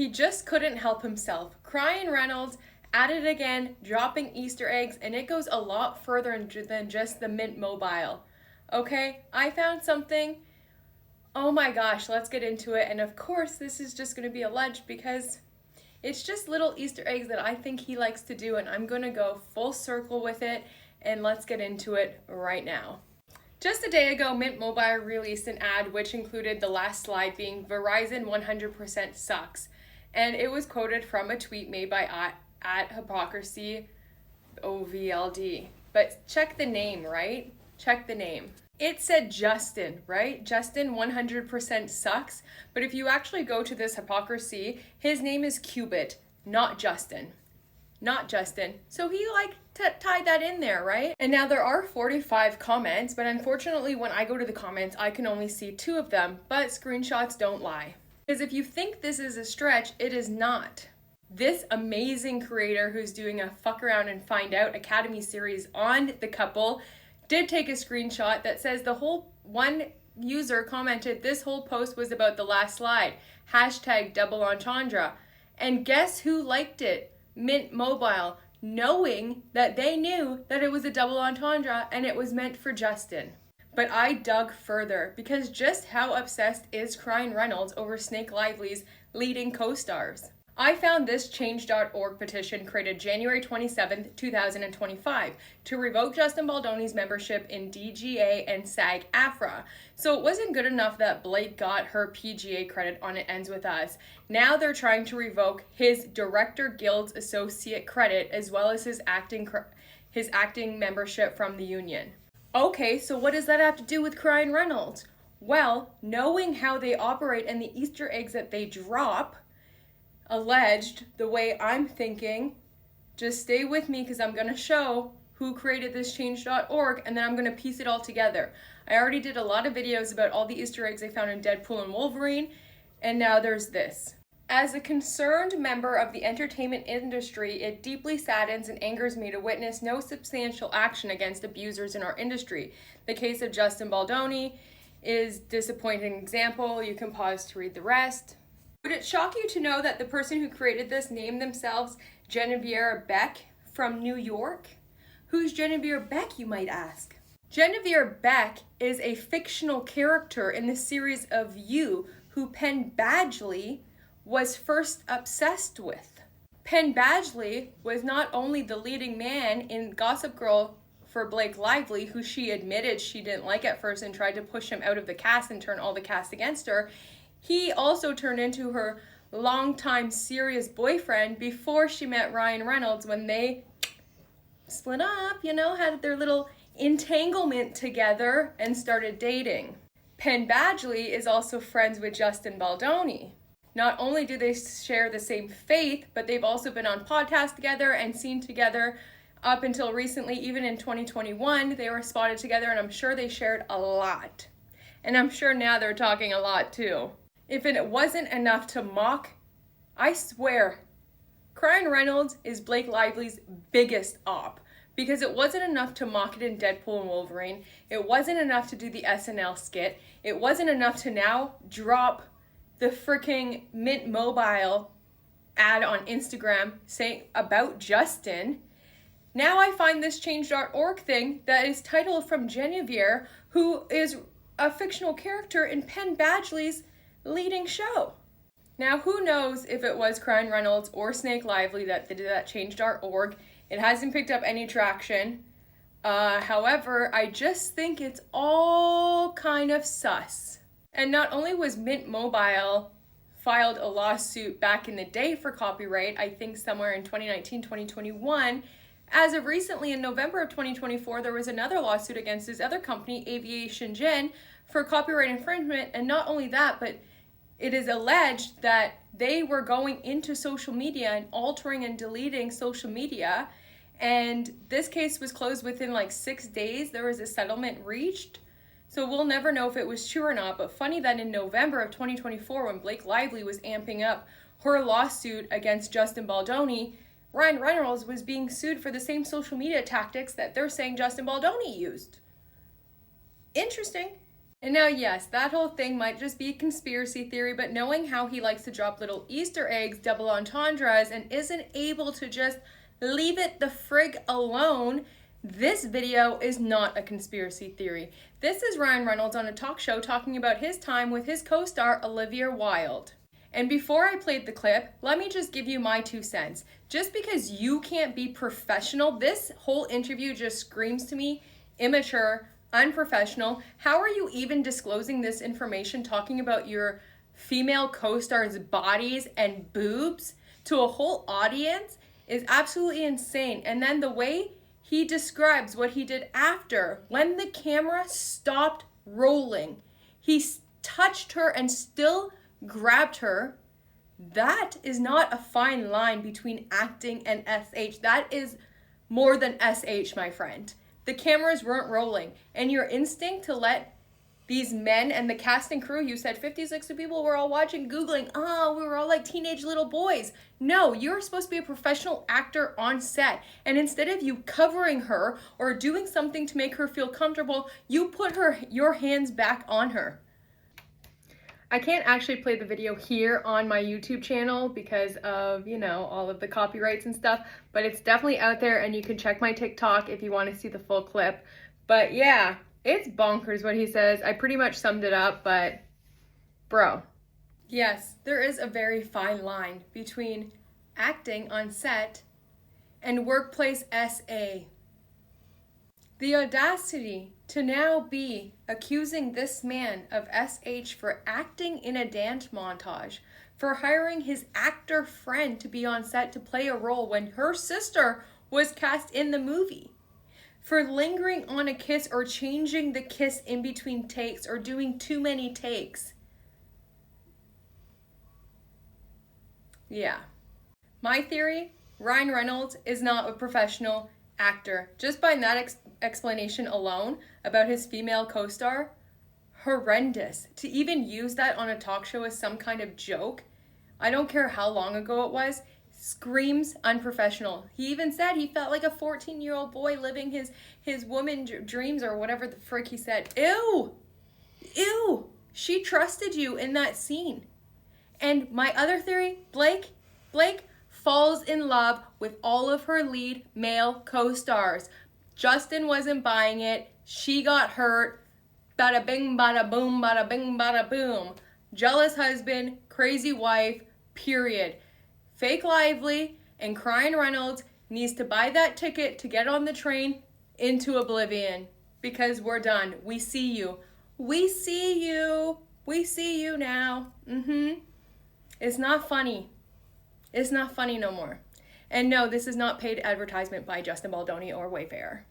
He just couldn't help himself. Ryan Reynolds at it again, dropping Easter eggs, and it goes a lot further than just the Mint Mobile. Okay, I found something. Oh my gosh, let's get into it. And of course, this is just going to be alleged because it's just little Easter eggs that I think he likes to do, and I'm going to go full circle with it, and let's get into it right now. Just a day ago, Mint Mobile released an ad which included the last slide being Verizon 100% sucks. And it was quoted from a tweet made by at Hypocrisy OVLD. But check the name, right? Check the name. It said Justin, right? Justin 100% sucks. But if you actually go to this Hypocrisy, his name is Cubit, not Justin. Not Justin. So he tied that in there, right? And now there are 45 comments, but unfortunately when I go to the comments, I can only see 2 of them, but screenshots don't lie. Because if you think this is a stretch, it is not. This amazing creator who's doing a Fuck Around and Find Out Academy series on the couple did take a screenshot that says one user commented, this whole post was about the last slide, hashtag double entendre. And guess who liked it? Mint Mobile, knowing that they knew that it was a double entendre and it was meant for Justin. But I dug further because just how obsessed is Ryan Reynolds over Snake Lively's leading co-stars? I found this change.org petition created January 27th, 2025 to revoke Justin Baldoni's membership in DGA and SAG-AFTRA. So it wasn't good enough that Blake got her PGA credit on It Ends With Us. Now they're trying to revoke his Director Guild's associate credit as well as his acting membership from the union. Okay, so what does that have to do with Ryan Reynolds? Well, knowing how they operate and the Easter eggs that they drop, alleged, the way I'm thinking, just stay with me because I'm going to show who created this change.org and then I'm going to piece it all together. I already did a lot of videos about all the Easter eggs I found in Deadpool and Wolverine, and now there's this. As a concerned member of the entertainment industry, it deeply saddens and angers me to witness no substantial action against abusers in our industry. The case of Justin Baldoni is a disappointing example. You can pause to read the rest. Would it shock you to know that the person who created this named themselves Genevieve Beck from New York? Who's Genevieve Beck, you might ask? Genevieve Beck is a fictional character in the series of You who Penn Badgley was first obsessed with. Penn Badgley was not only the leading man in Gossip Girl for Blake Lively, who she admitted she didn't like at first and tried to push him out of the cast and turn all the cast against her, he also turned into her longtime serious boyfriend before she met Ryan Reynolds when they split up, had their little entanglement together and started dating. Penn Badgley is also friends with Justin Baldoni. Not only do they share the same faith, but they've also been on podcasts together and seen together up until recently. Even in 2021, they were spotted together, and I'm sure they shared a lot. And I'm sure now they're talking a lot too. If it wasn't enough to mock, I swear, Ryan Reynolds is Blake Lively's biggest op. Because it wasn't enough to mock it in Deadpool and Wolverine. It wasn't enough to do the SNL skit. It wasn't enough to now drop the freaking Mint Mobile ad on Instagram saying about Justin. Now I find this change.org thing that is titled from Genevieve, who is a fictional character in Penn Badgley's leading show. Now who knows if it was Ryan Reynolds or Snake Lively that did that change.org. It hasn't picked up any traction. However, I just think it's all kind of sus. And not only was Mint Mobile filed a lawsuit back in the day for copyright, I think somewhere in 2019, 2021, as of recently in November of 2024, there was another lawsuit against this other company, Aviation Gin, for copyright infringement. And not only that, but it is alleged that they were going into social media and altering and deleting social media. And this case was closed within like 6 days. There was a settlement reached. So we'll never know if it was true or not. But funny that in November of 2024, when Blake Lively was amping up her lawsuit against Justin Baldoni, Ryan Reynolds was being sued for the same social media tactics that they're saying Justin Baldoni used. Interesting. And now, yes, that whole thing might just be a conspiracy theory, but knowing how he likes to drop little Easter eggs, double entendres, and isn't able to just leave it the frig alone, this video is not a conspiracy theory. This is Ryan Reynolds on a talk show talking about his time with his co-star Olivia Wilde. And before I played the clip, let me just give you my 2 cents. Just because you can't be professional, this whole interview just screams to me immature, unprofessional. How are you even disclosing this information, talking about your female co-stars' bodies and boobs to a whole audience is absolutely insane. And then the way he describes what he did after, when the camera stopped rolling, he touched her and still grabbed her. That is not a fine line between acting and SH. That is more than SH, my friend. The cameras weren't rolling, and your instinct to let these men and the cast and crew, you said 50, 60 people were all watching, Googling, we were all like teenage little boys. No, you're supposed to be a professional actor on set. And instead of you covering her or doing something to make her feel comfortable, you put your hands back on her. I can't actually play the video here on my YouTube channel because of, all of the copyrights and stuff, but it's definitely out there and you can check my TikTok if you want to see the full clip. But yeah, it's bonkers what he says. I pretty much summed it up, but bro. Yes, there is a very fine line between acting on set and workplace SA. The audacity to now be accusing this man of SH for acting in a dance montage, for hiring his actor friend to be on set to play a role when her sister was cast in the movie, for lingering on a kiss or changing the kiss in between takes or doing too many takes. Yeah. My theory, Ryan Reynolds is not a professional actor. Just by that explanation alone about his female co-star, horrendous. To even use that on a talk show as some kind of joke, I don't care how long ago it was, screams unprofessional. He even said he felt like a 14-year-old boy living his woman dreams or whatever the frick he said. Ew! Ew! She trusted you in that scene. And my other theory, Blake falls in love with all of her lead male co-stars. Justin wasn't buying it. She got hurt. Bada bing, bada boom, bada bing, bada boom. Jealous husband, crazy wife, period. Fake Lively and Ryan Reynolds needs to buy that ticket to get on the train into oblivion. Because we're done. We see you. We see you. We see you now. It's not funny. It's not funny no more. And no, this is not paid advertisement by Justin Baldoni or Wayfair.